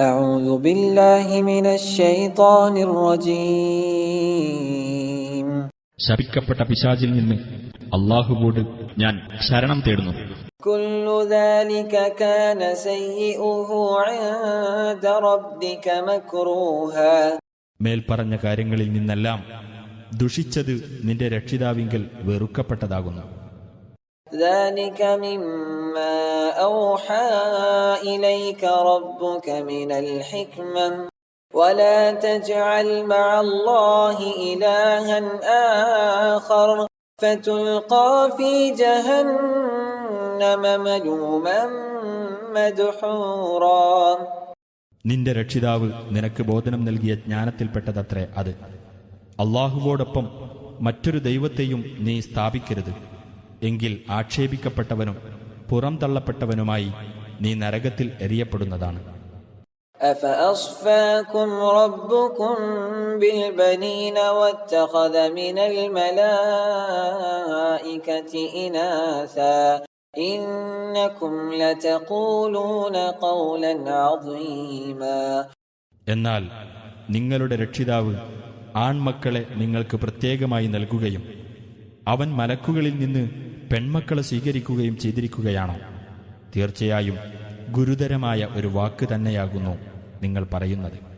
أعوذ بالله من الشيطان الرجيم. ശപിക്കപ്പെട്ട പിശാചിൽ നിന്ന് അല്ലാഹുവോട് ഞാൻ ശരണം തേടുന്നു. كل ذلك كان سيئه عند ربك مكروها. മേൽപ്പറഞ്ഞ കാര്യങ്ങളിൽ നിന്നെല്ലാം ദുഷിച്ചത് നിന്റെ രക്ഷിതാവിങ്കൽ വെറുക്കപ്പെട്ടതാകുന്നു. ذلك مما أوحى إليك ربك من الحكمة ولا تجعل مع الله إلها آخر فتلقى في جهنم ملوما مدحورا. നിന്റെ രക്ഷിതാവ് നിനക്ക് ബോധനം നൽകിയ ജ്ഞാനത്തിൽപ്പെട്ടതത്രേ അത്. അല്ലാഹുവോടൊപ്പം മറ്റൊരു ദൈവത്തെയും നീ സ്ഥാപിക്കരുത്. എങ്കിൽ ആക്ഷേപിക്കപ്പെട്ടവനും പുറംതള്ളപ്പെട്ടവനുമായി നീ നരകത്തിൽ എറിയപ്പെടുന്നതാണ്. أفأصفاكم ربكم بالبنين واتخذ من الملائكة إناثا إنكم لتقولون قولا عظيما. എന്നാൽ നിങ്ങളുടെ രക്ഷിതാവ് ആൺമക്കളെ നിങ്ങൾക്ക് പ്രത്യേകമായി നൽകുകയും അവൻ മലക്കുകളിൽ നിന്ന് പെൺമക്കളെ സ്വീകരിക്കുകയും ചെയ്തിരിക്കുകയാണോ? തീർച്ചയായും ഗുരുതരമായ ഒരു വാക്ക് തന്നെയാകുന്നു നിങ്ങൾ പറയുന്നത്.